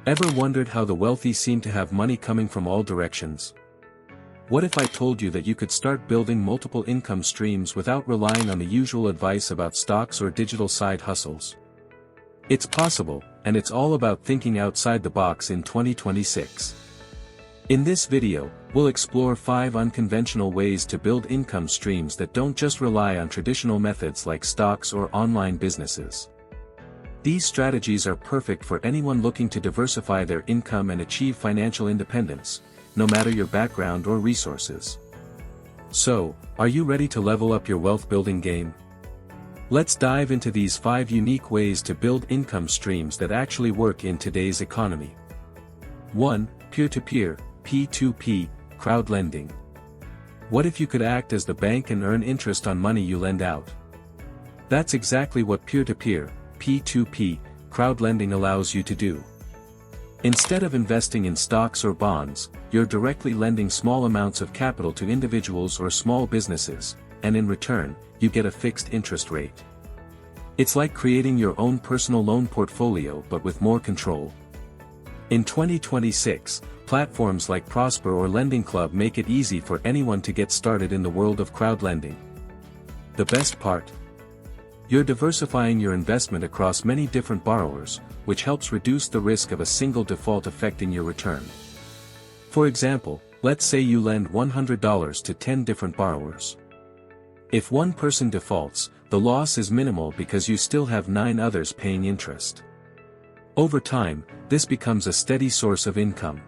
Ever wondered how the wealthy seem to have money coming from all directions? What if I told you that you could start building multiple income streams without relying on the usual advice about stocks or digital side hustles? It's possible, and it's all about thinking outside the box in 2026. In this video, we'll explore 5 unconventional ways to build income streams that don't just rely on traditional methods like stocks or online businesses. These strategies are perfect for anyone looking to diversify their income and achieve financial independence, no matter your background or resources. So, are you ready to level up your wealth building game? Let's dive into these 5 unique ways to build income streams that actually work in today's economy. 1. Peer-to-peer, P2P, crowd lending. What if you could act as the bank and earn interest on money you lend out? That's exactly what peer-to-peer, P2P, crowd lending allows you to do. Instead of investing in stocks or bonds, you're directly lending small amounts of capital to individuals or small businesses, and in return, you get a fixed interest rate. It's like creating your own personal loan portfolio but with more control. In 2026, platforms like Prosper or Lending Club make it easy for anyone to get started in the world of crowd lending. The best part? You're diversifying your investment across many different borrowers, which helps reduce the risk of a single default affecting your return. For example, let's say you lend $100 to 10 different borrowers. If one person defaults, the loss is minimal because you still have 9 others paying interest. Over time, this becomes a steady source of income.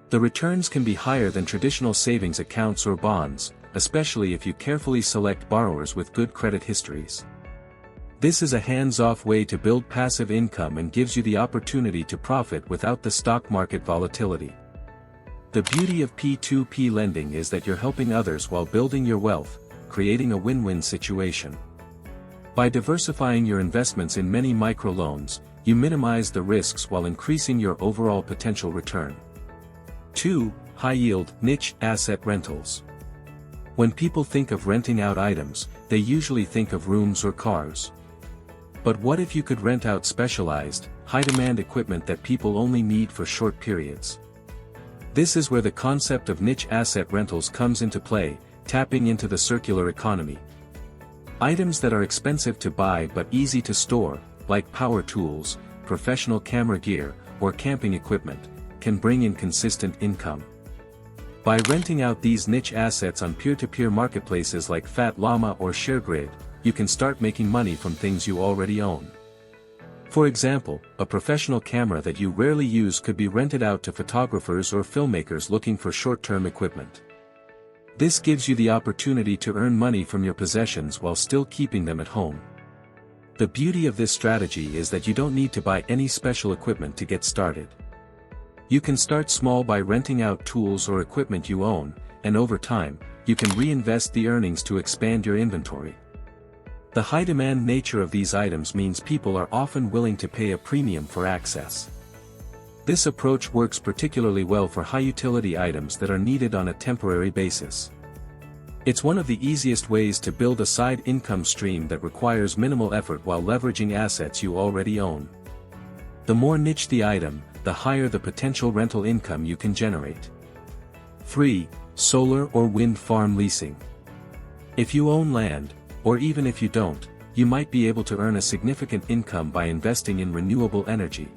The returns can be higher than traditional savings accounts or bonds, especially if you carefully select borrowers with good credit histories. This is a hands-off way to build passive income and gives you the opportunity to profit without the stock market volatility. The beauty of P2P lending is that you're helping others while building your wealth, creating a win-win situation. By diversifying your investments in many microloans, you minimize the risks while increasing your overall potential return. 2. High-yield, niche asset rentals. When people think of renting out items, they usually think of rooms or cars. But what if you could rent out specialized, high-demand equipment that people only need for short periods? This is where the concept of niche asset rentals comes into play, tapping into the circular economy. Items that are expensive to buy but easy to store, like power tools, professional camera gear, or camping equipment, can bring in consistent income. By renting out these niche assets on peer-to-peer marketplaces like Fat Llama or ShareGrid, you can start making money from things you already own. For example, a professional camera that you rarely use could be rented out to photographers or filmmakers looking for short-term equipment. This gives you the opportunity to earn money from your possessions while still keeping them at home. The beauty of this strategy is that you don't need to buy any special equipment to get started. You can start small by renting out tools or equipment you own, and over time, you can reinvest the earnings to expand your inventory. The high-demand nature of these items means people are often willing to pay a premium for access. This approach works particularly well for high-utility items that are needed on a temporary basis. It's one of the easiest ways to build a side income stream that requires minimal effort while leveraging assets you already own. The more niche the item, the higher the potential rental income you can generate. 3. Solar or wind farm leasing. If you own land, or even if you don't, you might be able to earn a significant income by investing in renewable energy.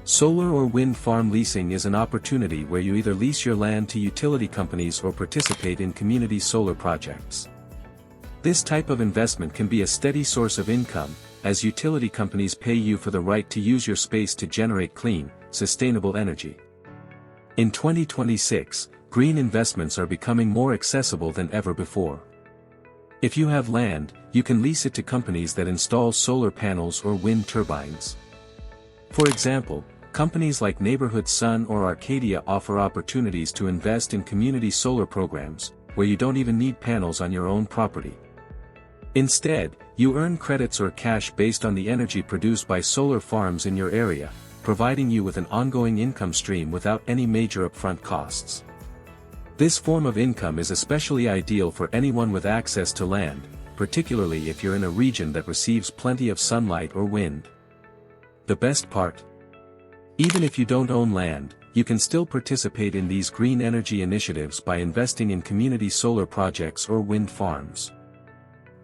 Solar or wind farm leasing is an opportunity where you either lease your land to utility companies or participate in community solar projects. This type of investment can be a steady source of income, as utility companies pay you for the right to use your space to generate clean, sustainable energy. In 2026, green investments are becoming more accessible than ever before. If you have land, you can lease it to companies that install solar panels or wind turbines. For example, companies like Neighborhood Sun or Arcadia offer opportunities to invest in community solar programs, where you don't even need panels on your own property. Instead, you earn credits or cash based on the energy produced by solar farms in your area, providing you with an ongoing income stream without any major upfront costs. This form of income is especially ideal for anyone with access to land, particularly if you're in a region that receives plenty of sunlight or wind. The best part? Even if you don't own land, you can still participate in these green energy initiatives by investing in community solar projects or wind farms.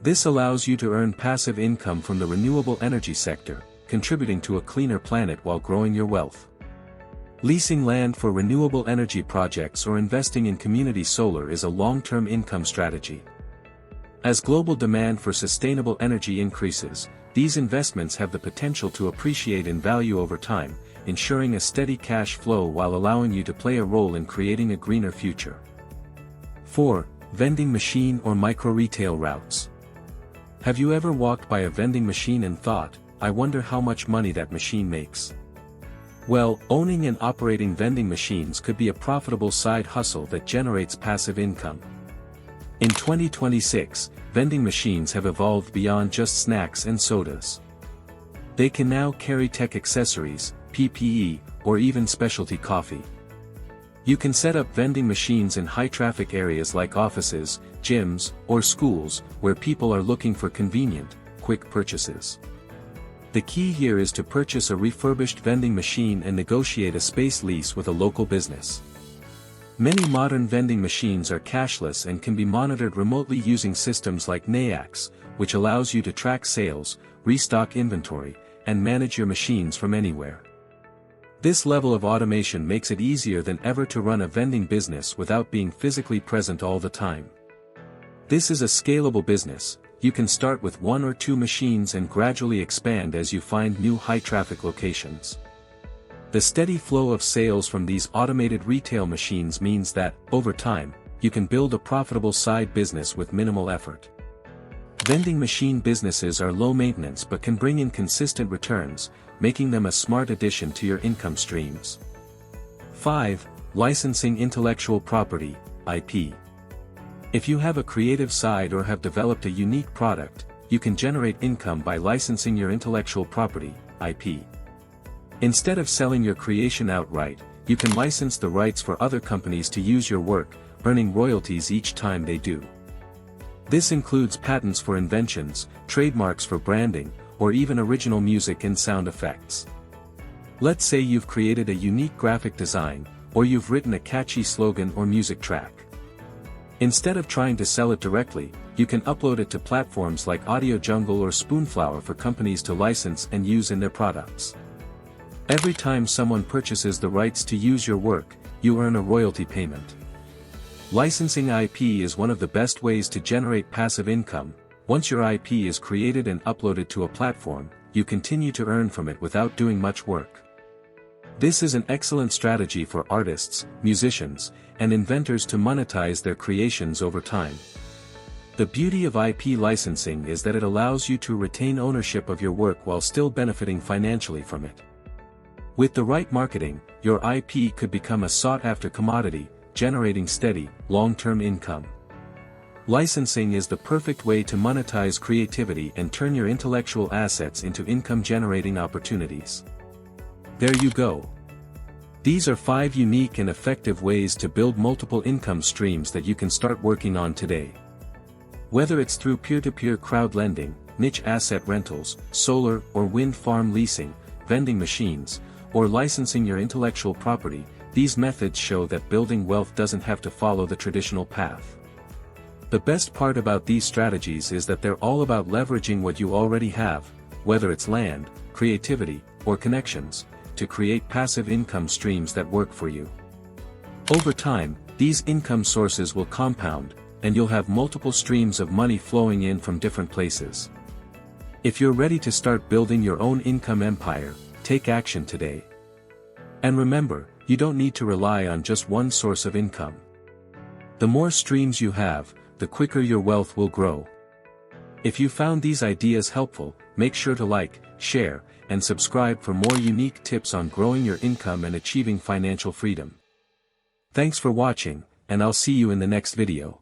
This allows you to earn passive income from the renewable energy sector, contributing to a cleaner planet while growing your wealth. Leasing land for renewable energy projects or investing in community solar is a long-term income strategy. As global demand for sustainable energy increases, these investments have the potential to appreciate in value over time, ensuring a steady cash flow while allowing you to play a role in creating a greener future. 4. Vending machine or micro-retail routes. Have you ever walked by a vending machine and thought, I wonder how much money that machine makes? Well, owning and operating vending machines could be a profitable side hustle that generates passive income. In 2026, vending machines have evolved beyond just snacks and sodas. They can now carry tech accessories, PPE, or even specialty coffee. You can set up vending machines in high-traffic areas like offices, gyms, or schools, where people are looking for convenient, quick purchases. The key here is to purchase a refurbished vending machine and negotiate a space lease with a local business. Many modern vending machines are cashless and can be monitored remotely using systems like NAIAX, which allows you to track sales, restock inventory, and manage your machines from anywhere. This level of automation makes it easier than ever to run a vending business without being physically present all the time. This is a scalable business. You can start with 1 or 2 machines and gradually expand as you find new high-traffic locations. The steady flow of sales from these automated retail machines means that, over time, you can build a profitable side business with minimal effort. Vending machine businesses are low maintenance but can bring in consistent returns, making them a smart addition to your income streams. 5. Licensing intellectual property, IP. If you have a creative side or have developed a unique product, you can generate income by licensing your intellectual property, IP. Instead of selling your creation outright, you can license the rights for other companies to use your work, earning royalties each time they do. This includes patents for inventions, trademarks for branding, or even original music and sound effects. Let's say you've created a unique graphic design, or you've written a catchy slogan or music track. Instead of trying to sell it directly, you can upload it to platforms like Audio Jungle or Spoonflower for companies to license and use in their products. Every time someone purchases the rights to use your work, you earn a royalty payment. Licensing IP is one of the best ways to generate passive income. Once your IP is created and uploaded to a platform, you continue to earn from it without doing much work. This is an excellent strategy for artists, musicians, and inventors to monetize their creations over time. The beauty of IP licensing is that it allows you to retain ownership of your work while still benefiting financially from it. With the right marketing, your IP could become a sought-after commodity, generating steady, long-term income. Licensing is the perfect way to monetize creativity and turn your intellectual assets into income-generating opportunities. There you go. These are 5 unique and effective ways to build multiple income streams that you can start working on today. Whether it's through peer-to-peer crowd lending, niche asset rentals, solar or wind farm leasing, vending machines, or licensing your intellectual property, these methods show that building wealth doesn't have to follow the traditional path. The best part about these strategies is that they're all about leveraging what you already have, whether it's land, creativity, or connections, to create passive income streams that work for you. Over time, these income sources will compound, and you'll have multiple streams of money flowing in from different places. If you're ready to start building your own income empire, take action today. And remember, you don't need to rely on just one source of income. The more streams you have, the quicker your wealth will grow. If you found these ideas helpful, make sure to like, share, and subscribe for more unique tips on growing your income and achieving financial freedom. Thanks for watching, and I'll see you in the next video.